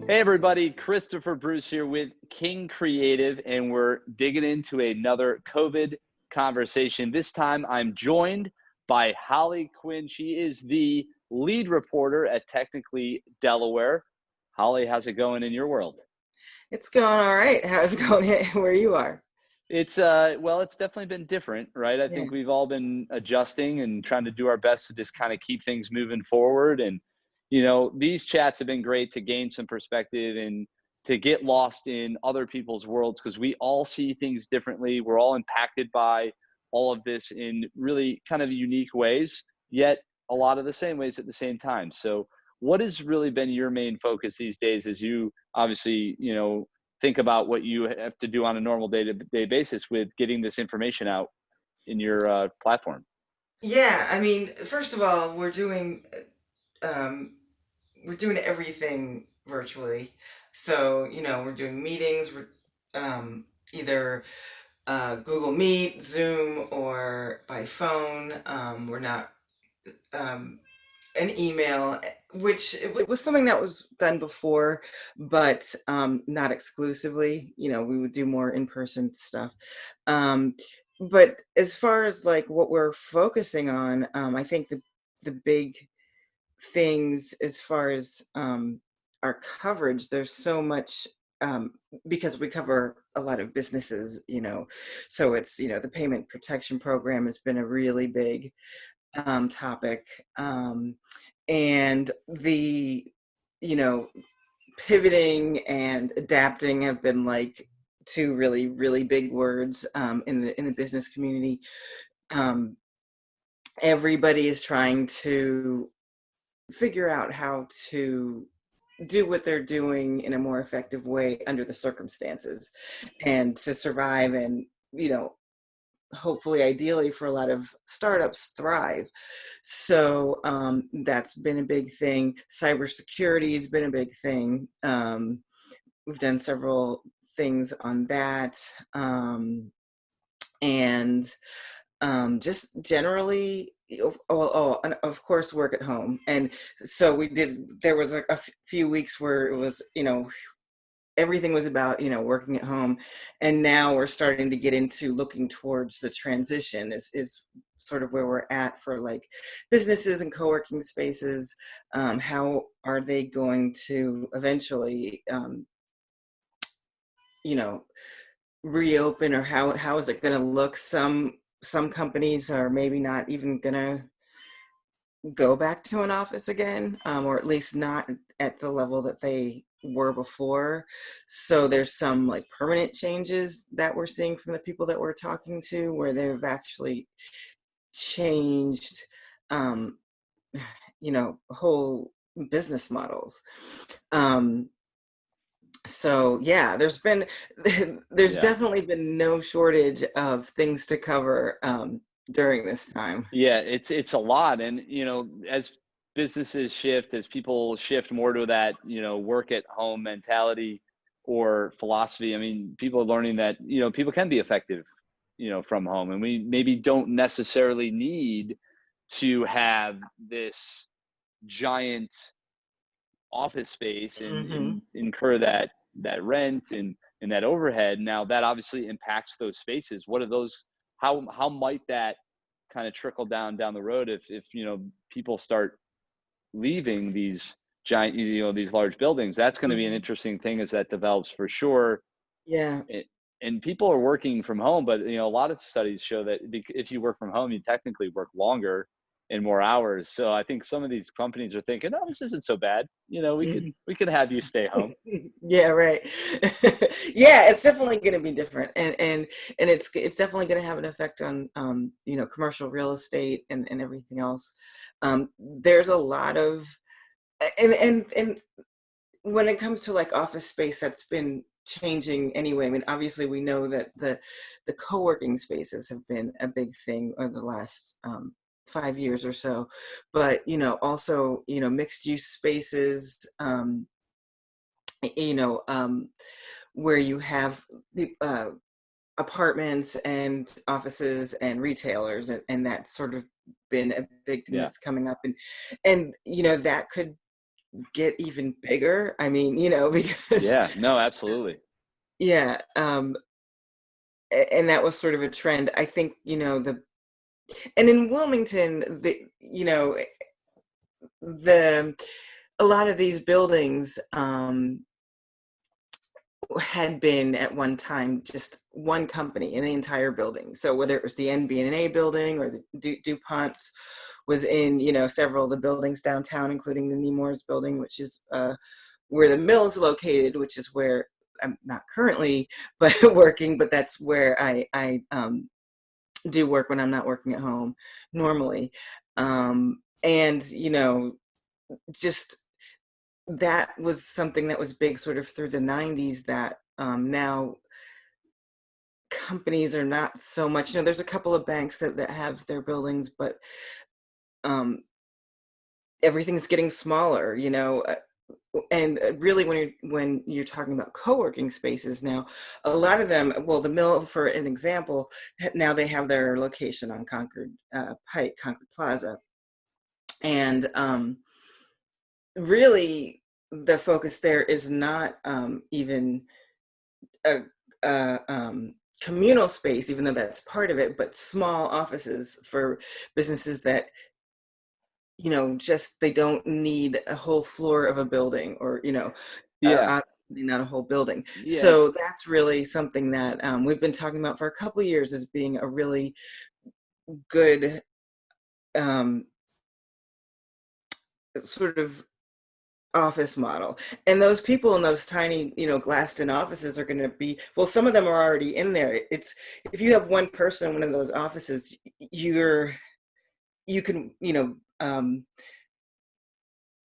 Hey everybody, Christopher Bruce here with King Creative, and we're digging into another COVID conversation. This time I'm joined by Holly Quinn. She is the lead reporter at Technically Delaware. Holly, how's it going in your world? It's going all right. How's it going where you are? It's definitely been different, right? I Yeah. think we've all been adjusting and trying to do our best to just kind of keep things moving forward. And these chats have been great to gain some perspective and to get lost in other people's worlds because we all see things differently. We're all impacted by all of this in really kind of unique ways, yet a lot of the same ways at the same time. So what has really been your main focus these days as you obviously, think about what you have to do on a normal day-to-day basis with getting this information out in your platform? Yeah, I mean, first of all, um we're doing everything virtually. So, we're doing meetings, we're either Google Meet, Zoom, or by phone. We're not um an email, which it was something that was done before, but not exclusively. We would do more in-person stuff. Um, but as far as like what we're focusing on, I think the big things as far as our coverage, there's so much um, because we cover a lot of businesses, so it's, the payment protection program has been a really big topic. And the, you know, pivoting and adapting have been like two really, really big words in the business community. Um, Everybody is trying to figure out how to do what they're doing in a more effective way under the circumstances and to survive and, hopefully ideally for a lot of startups thrive. So that's been a big thing. Cybersecurity has been a big thing. We've done several things on that. And just generally, and of course, work at home. And so there was a few weeks where it was, everything was about, working at home. And now we're starting to get into looking towards the transition is sort of where we're at for like businesses and co-working spaces. How are they going to eventually, you know, reopen, or how is it going to look? Some companies are maybe not even going to go back to an office again, or at least not at the level that they were before. So there's some like permanent changes that we're seeing from the people that we're talking to, where they've actually changed, um, whole business models. Um, so yeah, there's Yeah. definitely been no shortage of things to cover during this time. Yeah, it's a lot. And as businesses shift, as people shift more to that, work at home mentality or philosophy, I mean, people are learning that, people can be effective, from home. And we maybe don't necessarily need to have this giant office space and Hmm. incur that rent and that overhead. Now that obviously impacts those spaces. What are those? How might that kind of trickle down the road if people start leaving these giant, these large buildings? That's going to be an Hmm. interesting thing as that develops for sure. Yeah. it, and people are working from home, but a lot of studies show that if you work from home, you technically work longer and more hours. So I think some of these companies are thinking, oh, this isn't so bad. We could Mhm. we could have you stay home. Yeah, right. Yeah, it's definitely going to be different, and it's definitely going to have an effect on commercial real estate and everything else. There's a lot of and when it comes to like office space, that's been changing anyway. I mean, obviously, we know that the co-working spaces have been a big thing over the last 5 years or so, but also mixed use spaces. You know, um, where you have uh, apartments and offices and retailers, and that's sort of been a big thing Yeah. that's coming up, and that could get even bigger. I mean, because Yeah, no, absolutely. yeah, and that was sort of a trend. I think, and in Wilmington, the a lot of these buildings had been at one time just one company in the entire building. So whether it was the NBNA building or the DuPont was in, several of the buildings downtown, including the Nemours building, which is where the mill is located, which is where I'm not currently but working, but that's where I do work when I'm not working at home normally. And, just that was something that was big sort of through the 90s that now companies are not so much, there's a couple of banks that have their buildings, but um, everything's getting smaller, and really when you're talking about co-working spaces now, a lot of them, well, the mill, for an example, now they have their location on Concord Pike, Concord Plaza. And really the focus there is not even a, communal space, even though that's part of it, but small offices for businesses that, just they don't need a whole floor of a building, or, Yeah, not a whole building. yeah, So that's really something that we've been talking about for a couple of years as being a really good um, sort of office model. And those people in those tiny, glassed in offices are going to be, well, some of them are already in there. It's, if you have one person in one of those offices, you can,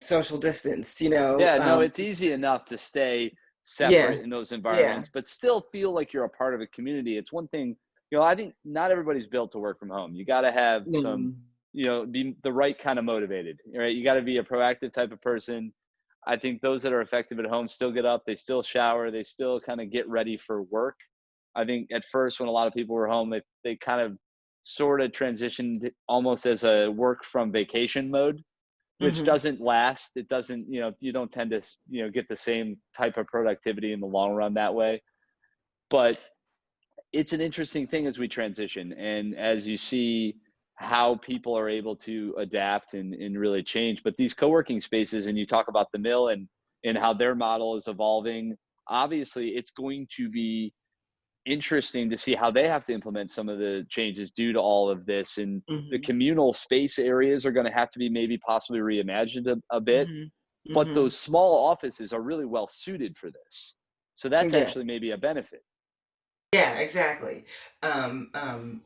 social distance, yeah. No, it's easy enough to stay yeah, separate in those yeah. environments, but still feel like you're a part of a community. It's one thing, I think not everybody's built to work from home. You got to have some, Mm, be the right kind of motivated, right? You got to be a proactive type of person. I think those that are effective at home still get up, they still shower, they still kind of get ready for work. I think at first, when a lot of people were home, they kind of sort of transitioned almost as a work from vacation mode, which mhm, doesn't last. It doesn't, you don't tend to, get the same type of productivity in the long run that way. But it's an interesting thing as we transition and as you see how people are able to adapt and really change. But these co-working spaces, and you talk about the mill and how their model is evolving, obviously it's going to be interesting to see how they have to implement some of the changes due to all of this. And the mhm, communal space areas are going to have to be maybe possibly reimagined a bit. mhm, But mhm. those small offices are really well suited for this. So that's actually Yes. maybe a benefit. Yeah, exactly. Um, um,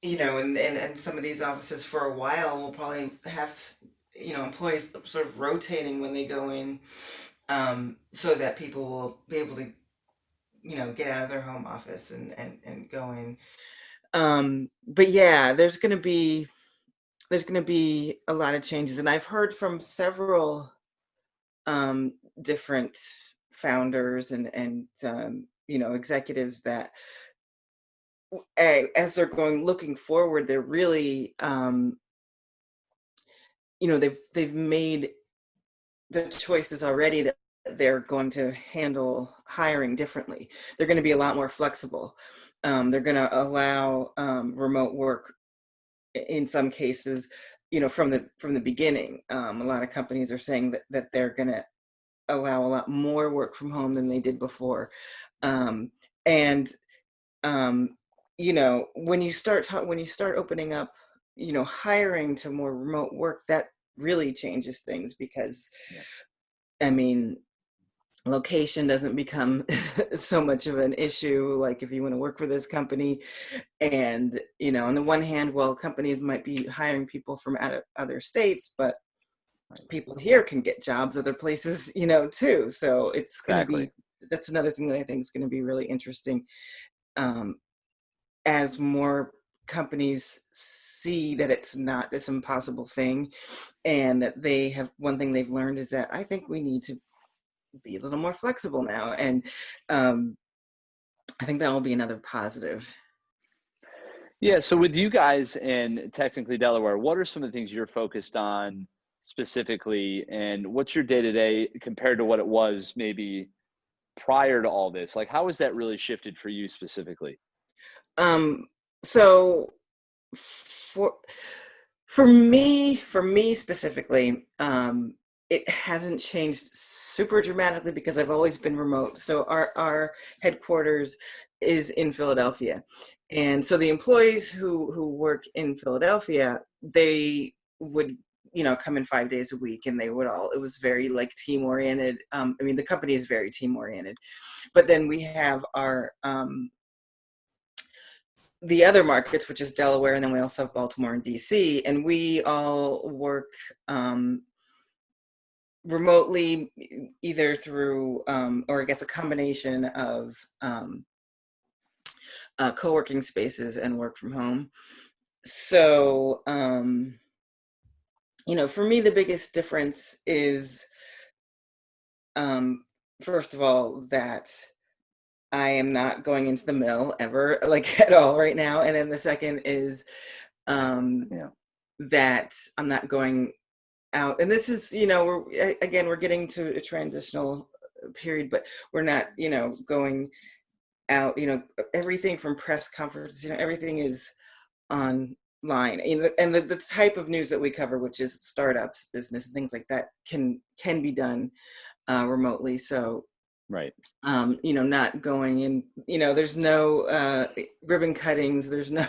and some of these offices for a while will probably have, employees sort of rotating when they go in, so that people will be able to, get out of their home office and go in. But yeah, there's gonna be a lot of changes, and I've heard from several different founders and executives that as they're going looking forward, they're really they've made the choices already that they're going to handle hiring differently. They're going to be a lot more flexible. They're going to allow remote work in some cases, from the beginning. A lot of companies are saying that they're going to allow a lot more work from home than they did before. And when you start opening up, hiring to more remote work, that really changes things because, Yeah. I mean, location doesn't become so much of an issue. Like if you want to work for this company, and on the one hand, well, companies might be hiring people from out of other states, but Right. people here can get jobs other places, too. So it's going to Exactly. be that's another thing that I think is going to be really interesting, um, as more companies see that it's not this impossible thing, and that they have one thing they've learned is that I think we need to be a little more flexible now, and um, I think that will be another positive. Yeah. So with you guys and technically Delaware, what are some of the things you're focused on specifically, and what's your day to day compared to what it was maybe prior to all this? Like, how has that really shifted for you specifically? Um, so for for me specifically, it hasn't changed super dramatically because I've always been remote. So our headquarters is in Philadelphia, and so the employees who work in Philadelphia, they would come in 5 days a week, and they would all. It was very like team oriented. I mean, the company is very team oriented, but then we have our the other markets, which is Delaware, and then we also have Baltimore and DC, and we all work remotely, either through, or I guess a combination of co-working spaces and work from home. So, for me, the biggest difference is, um, first of all, that I am not going into the mill ever, like at all right now. And then the second is um, Yeah. that I'm not going out. And this is, we're getting to a transitional period, but we're not, going out, everything from press conferences, everything is online. And the type of news that we cover, which is startups, business, and things like that, can be done remotely. So Right. not going in, there's no ribbon cuttings, there's no,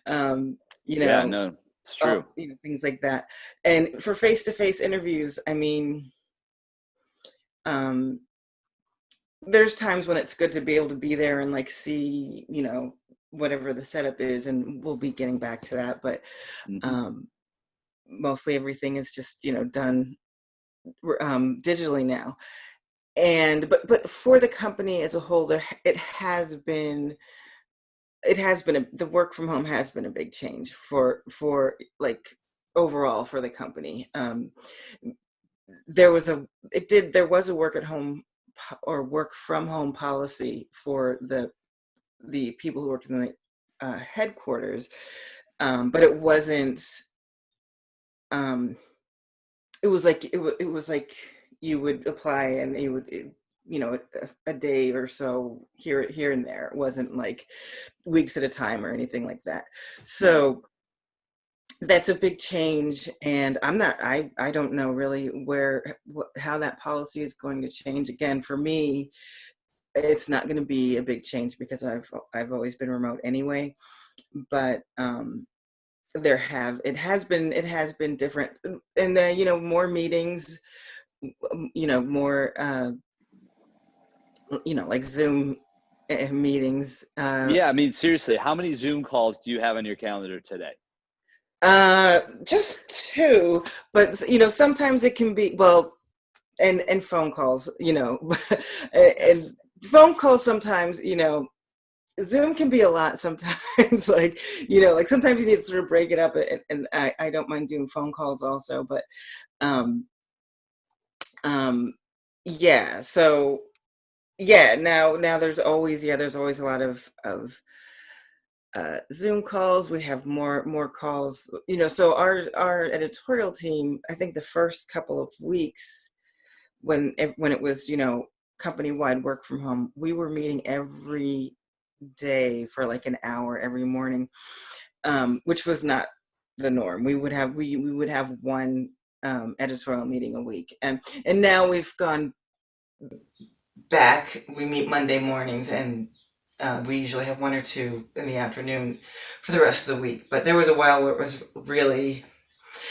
um, you Yeah, know, no, it's true. things like that. And for face-to-face interviews, I mean, um, there's times when it's good to be able to be there and like see, whatever the setup is, and we'll be getting back to that. But Hmm. um, mostly everything is just, done digitally now. And but for the company as a whole, the work from home has been a big change for like overall for the company. There was a work at home or work from home policy for the people who worked in the headquarters, but it wasn't. Um, it was like you would apply and you would a day or so here and there. It wasn't like weeks at a time or anything like that. Right. So that's a big change, and I don't know really how that policy is going to change. Again, for me, it's not going to be a big change because I've always been remote anyway. But it has been different, and more meetings, more like Zoom meetings. Yeah, I mean, seriously, how many Zoom calls do you have on your calendar today? Just two, but sometimes it can be, well, and phone calls, Yes. and phone calls sometimes, Zoom can be a lot sometimes. Like, like sometimes you need to sort of break it up, and I don't mind doing phone calls also, but um um yeah. So yeah, now there's always a lot of Zoom calls. We have more calls. So our editorial team, I think the first couple of weeks when it was company wide work from home, we were meeting every day for like an hour every morning, which was not the norm. We would have one editorial meeting a week, and now we've gone back. We meet Monday mornings, and we usually have one or two in the afternoon for the rest of the week. But there was a while where it was really,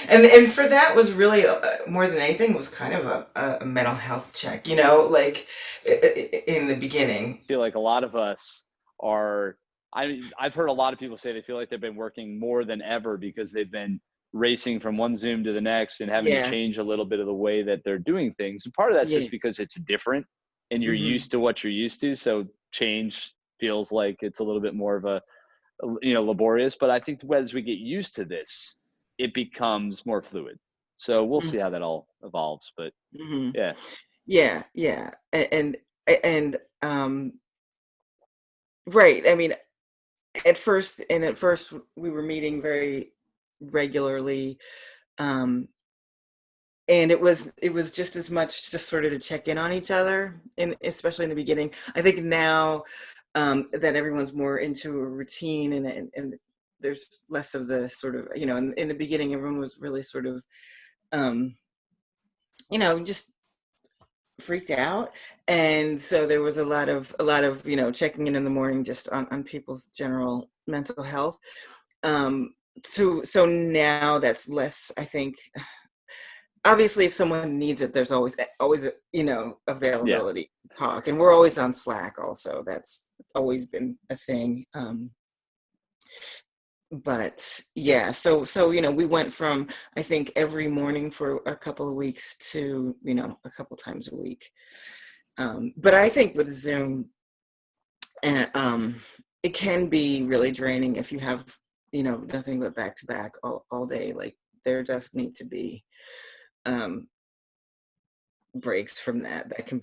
and for that was really more than anything, was kind of a mental health check, like in the beginning. I feel like a lot of us are, I've heard a lot of people say they feel like they've been working more than ever because they've been racing from one Zoom to the next and having to Yeah, change a little bit of the way that they're doing things. And part of that's yeah. just because it's different and you're Hmm. used to what you're used to. So change feels like it's a little bit more of a, laborious. But I think as we get used to this, it becomes more fluid. So we'll see how that all evolves. But Hmm. yeah. Yeah, yeah, and right. I mean, at first we were meeting very regularly. Um, and it was just as much just sort of to check in on each other, and especially in the beginning. I think now that everyone's more into a routine, and there's less of the sort of, in the beginning everyone was really sort of um, just freaked out, and so there was a lot of checking in the morning just on people's general mental health. um so now that's less, I think. Obviously, if someone needs it, there's always Yeah. availability to talk, and we're always on Slack also. That's always been a thing. But yeah, so we went from, I think, every morning for a couple of weeks to a couple times a week. But I think with Zoom, it can be really draining if you have nothing but back to back all day. Like, there does need to be um, breaks from that. It can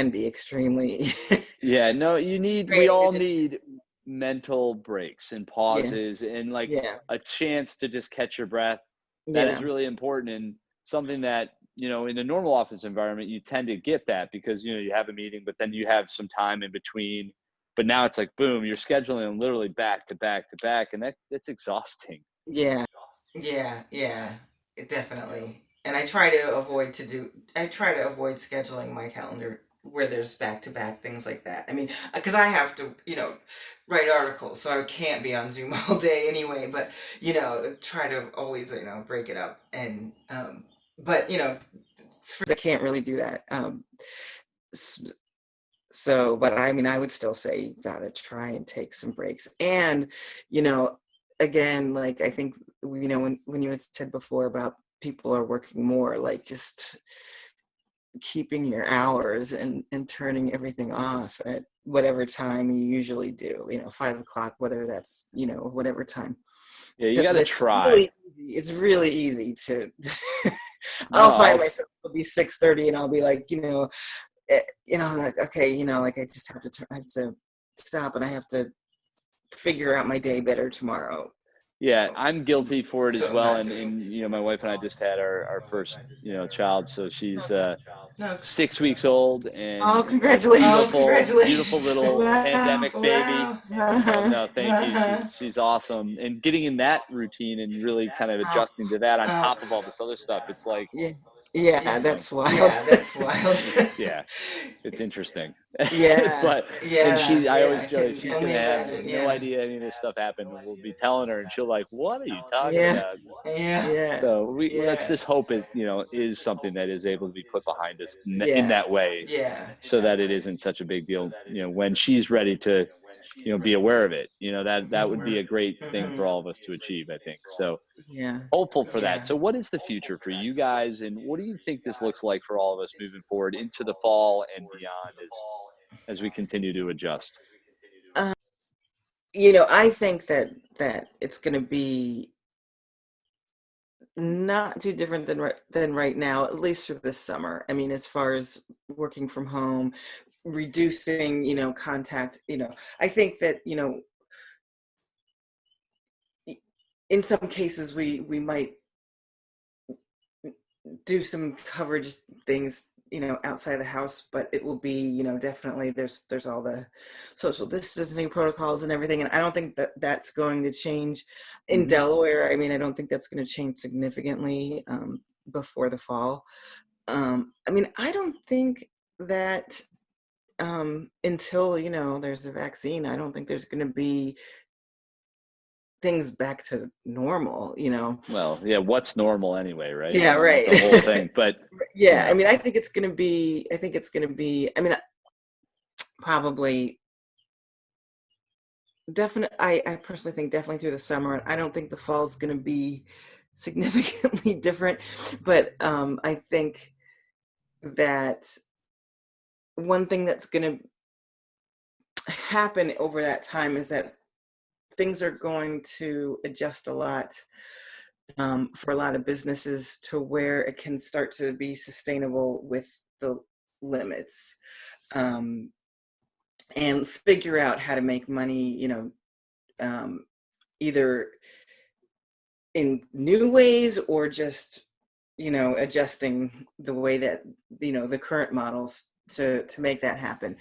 be extremely Yeah, no, we draining. all need mental breaks and Yeah, pauses and like yeah, a chance to just catch your breath. That is yeah, really important and something that, in a normal office environment, you tend to get that because, you have a meeting, but then you have some time in between. But now it's like, boom, you're scheduling them literally back to back to back. And that's exhausting. yeah, yeah, yeah, definitely. And I try to avoid scheduling my calendar where there's back to back things like that. I mean, because I have to, write articles, so I can't be on Zoom all day anyway. But try to always, break it up. And but I can't really do that. s- So, but I mean, I would still say you gotta try and take some breaks. And, you know, again, like, I think, when you had said before about people are working more, like, just keeping your hours and turning everything off at whatever time you usually do, 5 o'clock, whether that's, whatever time. Yeah, you got Because to try. it's really easy to, No, I'll find myself, it'll be 6:30 and I'll be like, like, okay, like, I just have to I have to stop, and I have to figure out my day better tomorrow. yeah, I'm guilty for it So as I'm well. not And, doing. my wife and I just had our first, child. So she's Okay. No. 6 weeks old Oh, and congratulations. Oh, beautiful, beautiful congratulations. little Wow. pandemic baby. Wow. No, thank you. She's awesome. And getting in that routine and really kind of Wow. adjusting to that on Oh. top of all this other stuff, it's like, Yeah. Yeah, you know, that's wild. it's Yeah, that's wild. yeah, it's interesting. Yeah. But and Yeah. I Yeah. always I joke can she's only gonna have imagine. no Yeah. idea any of this stuff happened, and we'll be telling her, and she'll like, "What are you talking Yeah. about?" Yeah. Yeah. So let's Yeah. just hope it, is something that is able to be put behind us in Yeah. that way, Yeah. so that it isn't such a big deal, when she's ready to, be aware of it. That would be a great thing for Mhm. all of us to achieve, I think. So Yeah. hopeful for that. Yeah. So what is the future for you guys, and what do you think this looks like for all of us moving forward into the fall and beyond as we continue to adjust? Uh, I think that it's going to be not too different than right now, at least for this summer. I mean, as far as working from home, reducing, contact, I think that, in some cases we might do some coverage things, outside the house, but it will be, definitely there's all the social distancing protocols and everything, and I don't think that that's going to change in Hmm. Delaware. I mean, I don't think that's going to change significantly before the fall. I mean, I don't think that until, there's a vaccine, I don't think there's going to be things back to normal. Well, yeah, what's normal anyway, right? I Yeah, mean, right. that's a whole thing. But you Yeah, I know, mean, I think it's going to be, I mean, probably, definitely, I personally think definitely through the summer. I don't think the fall is going to be significantly different, but I think that one thing that's going to happen over that time is that things are going to adjust a lot, for a lot of businesses, to where it can start to be sustainable with the limits, um, and figure out how to make money, um, either in new ways or just adjusting the way that, the current models to make that happen.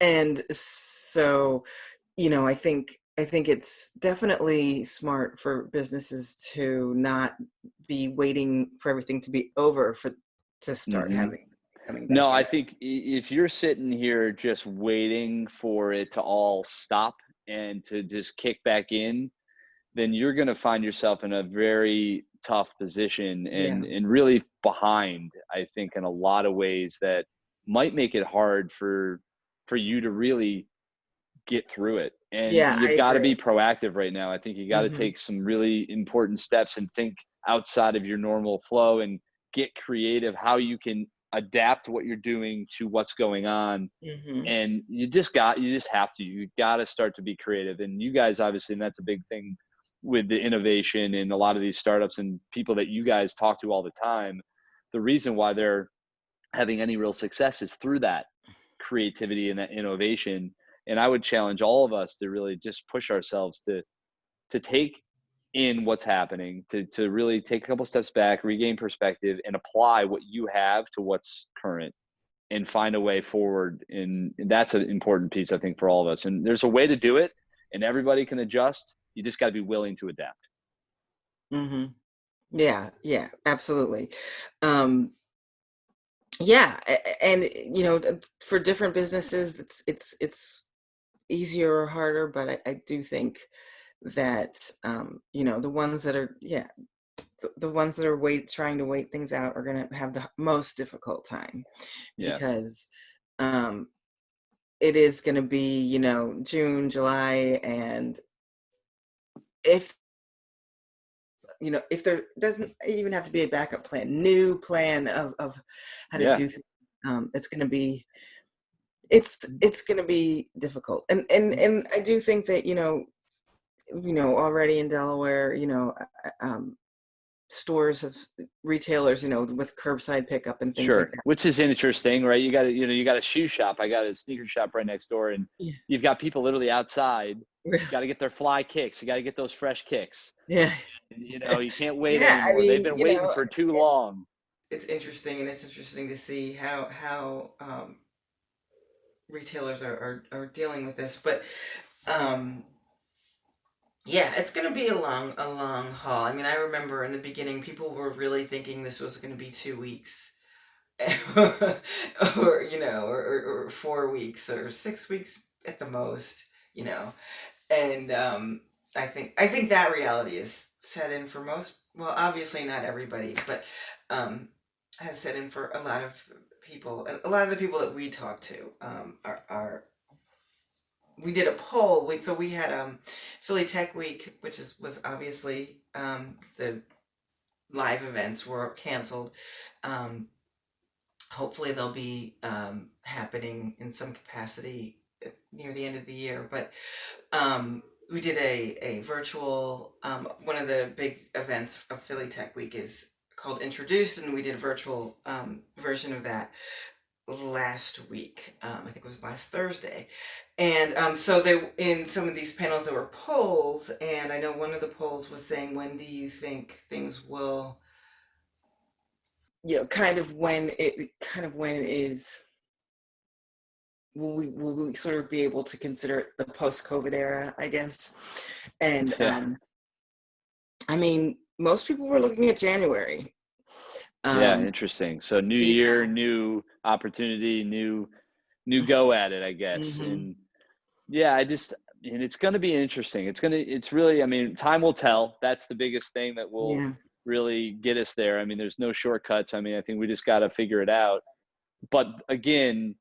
And so, I think it's definitely smart for businesses to not be waiting for everything to be over to start Hmm. having coming No, back I in. think if you're sitting here just waiting for it to all stop and to just kick back in, then you're going to find yourself in a very tough position Yeah. and really behind, I think, in a lot of ways that might make it hard for you to really get through it. And Yeah, I you've got to agree. be proactive right now. I think you got to Hmm. take some really important steps and think outside of your normal flow and get creative how you can adapt what you're doing to what's going on. Hmm. And you just have to, you got to start to be creative. And you guys, obviously, and that's a big thing with the innovation and a lot of these startups and people that you guys talk to all the time. The reason why they're having any real success is through that creativity and that innovation. And I would challenge all of us to really just push ourselves to take in what's happening, to really take a couple steps back, regain perspective, and apply what you have to what's current and find a way forward. And that's an important piece, I think, for all of us. And there's a way to do it, and everybody can adjust. You just got to be willing to adapt. Hmm. Yeah, yeah, absolutely. Um, yeah, and for different businesses, it's easier or harder, but I do think that the ones that are, yeah, the ones that are trying to wait things out are going to have the most difficult time, Yeah. because um, it is going to be, June, July, and if if there doesn't even have to be a backup plan, new plan of how to Yeah. do things, it's going to be it's going to be difficult. And I do think that already in Delaware, stores of retailers, with curbside pickup and things like Sure. that. Which is interesting, right? You got a shoe shop. I got a sneaker shop right next door, and Yeah. you've got people literally outside. Really. Got to get their fly kicks. You got to get those fresh kicks. Yeah. And, you can't wait Yeah. I anymore. They've mean, been waiting for too long. it's interesting, and it's interesting to see how retailers are dealing with this. But um, yeah, it's going to be a long haul. I mean, I remember in the beginning, people were really thinking this was going to be 2 weeks, or 4 weeks or 6 weeks at the most. You know, and I think that reality is set in for most. Well, obviously not everybody, but um, has set in for a lot of people. And a lot of the people that we talk to are we did a poll. We had Philly Tech Week, which was obviously the live events were canceled. Um, Hopefully they'll be happening in some capacity near the end of the year. But we did a virtual, one of the big events of Philly Tech Week is called Introduced, and we did a virtual version of that last week. I think it was last Thursday. And so there, in some of these panels, there were polls, and I know one of the polls was saying, when do you think things will, kind of when it is, will we sort of be able to consider it the post-COVID era, I guess. And Yeah. I mean, most people were looking at January. Yeah. Um, Interesting. So new year, yeah. new opportunity, new go at it, I guess. Hmm. And yeah, and it's going to be interesting. It's really, I mean, time will tell. That's the biggest thing that will Yeah. really get us there. I mean, there's no shortcuts. I mean, I think we just got to figure it out. But again,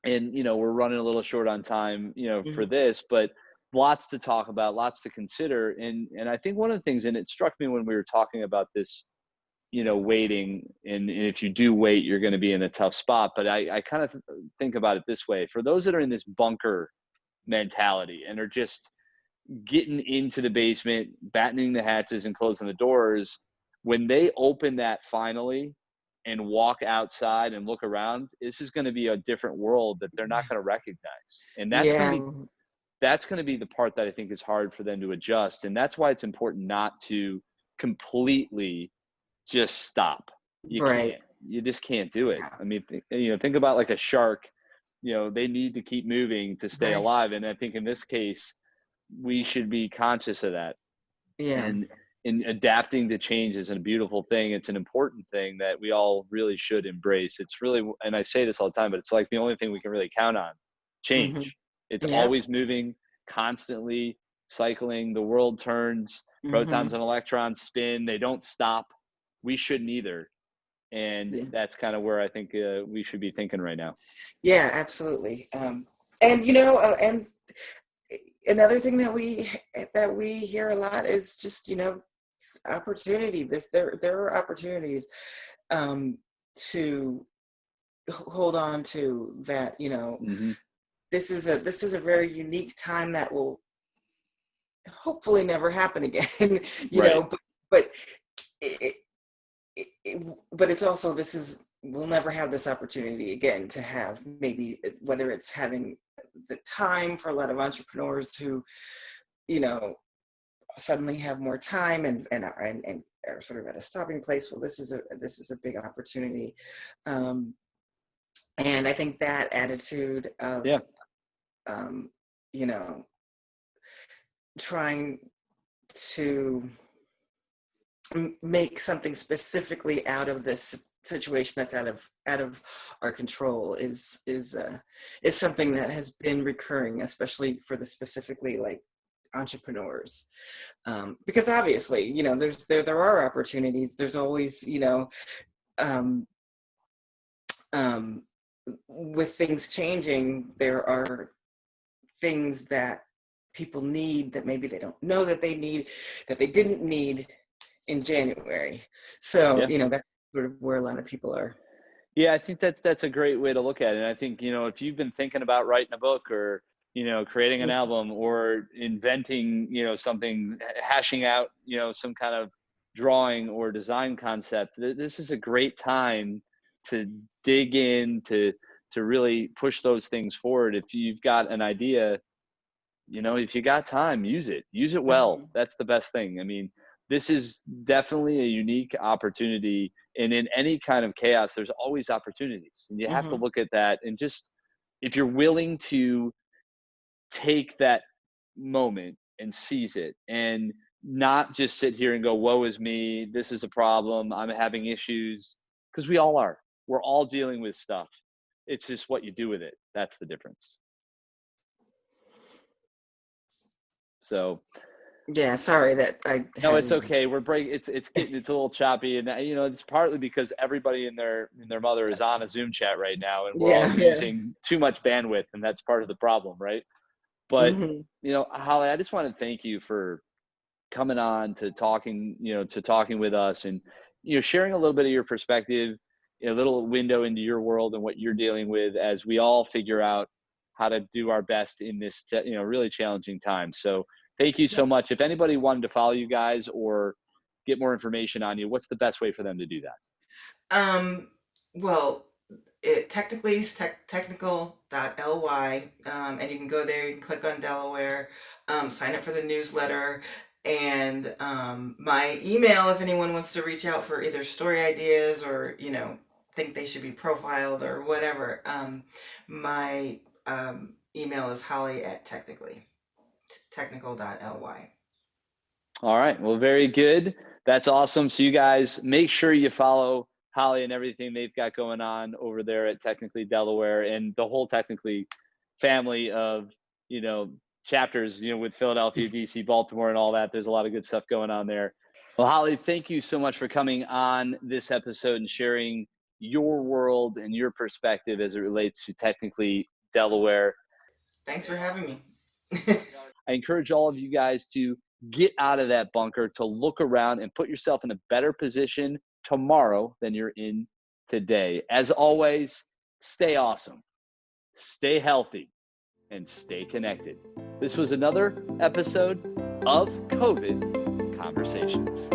and we're running a little short on time, for Hmm. this, but lots to talk about, lots to consider. And I think one of the things, and it struck me when we were talking about this, waiting, and if you do wait, you're going to be in a tough spot. But I kind of think about it this way: for those that are in this bunker mentality and are just getting into the basement, battening the hatches and closing the doors, when they open that finally and walk outside and look around, this is going to be a different world that they're not going to recognize. And Yeah. that's going to be the part that I think is hard for them to adjust. And that's why it's important not to completely just stop. Right. You just can't do it. Yeah. I mean, think about like a shark. They need to keep moving to stay Right. alive. And I think in this case, we should be conscious of that. Yeah. And in adapting to change is a beautiful thing. It's an important thing that we all really should embrace. It's really, and I say this all the time, but it's like the only thing we can really count on: Hmm. change. It's Yep. always moving, constantly cycling. The world turns, Hmm. protons and electrons spin. They don't stop. We shouldn't either. And Yeah. that's kind of where I think we should be thinking right now. Yeah, absolutely. And and another thing that we hear a lot is just opportunity. There are opportunities to hold on to that. Hmm. This is a very unique time that will hopefully never happen again. you Right. know, but it, but it's also, we'll never have this opportunity again to have, maybe whether it's having the time for a lot of entrepreneurs who you know suddenly have more time and are sort of at a stopping place. Well, this is a big opportunity, um, and I think that attitude Yeah. of um, you know trying to make something specifically out of this situation that's out of our control is something that has been recurring, especially for the specifically like entrepreneurs, because obviously there are opportunities. There's always um, um, with things changing, there are things that people need that maybe they don't know that they need, that they didn't need in January. So, Yeah. that's sort of where a lot of people are. Yeah, I think that's a great way to look at it. And I think, if you've been thinking about writing a book or, creating an Mhm. album or inventing, something, hashing out, some kind of drawing or design concept, this is a great time to dig in to really push those things forward. If you've got an idea, if you got time, use it well. Mhm. That's the best thing. I mean, this is definitely a unique opportunity. And in any kind of chaos, there's always opportunities. And you have to Mhm. look at that and just, if you're willing to take that moment and seize it and not just sit here and go, woe is me, this is a problem, I'm having issues, because we all are. We're all dealing with stuff. It's just what you do with it. That's the difference. So, Yeah, sorry that I no, had it's to. okay. It's a little choppy, and it's partly because everybody and their mother is on a Zoom chat right now, and we're all Yeah, yeah. using too much bandwidth, and that's part of the problem, right? But Mhm. Holly, I just want to thank you for coming on to talking with us, and sharing a little bit of your perspective, a little window into your world and what you're dealing with as we all figure out how to do our best in this really challenging time. So thank you Yeah. so much. If anybody wanted to follow you guys or get more information on you, what's the best way for them to do that? Um, well, it technically is technical.ly, and you can go there, you can click on Delaware, sign up for the newsletter, and my email if anyone wants to reach out for either story ideas or, think they should be profiled or whatever. My email is holly at technical.ly. All right. Well, very good. That's awesome. So you guys make sure you follow Holly and everything they've got going on over there at Technically Delaware and the whole Technically family of, you know, chapters, with Philadelphia, DC, Baltimore, and all that. There's a lot of good stuff going on there. Well, Holly, thank you so much for coming on this episode and sharing your world and your perspective as it relates to Technically Delaware. Thanks for having me. I encourage all of you guys to get out of that bunker, to look around and put yourself in a better position tomorrow than you're in today. As always, stay awesome, stay healthy, and stay connected. This was another episode of COVID Conversations.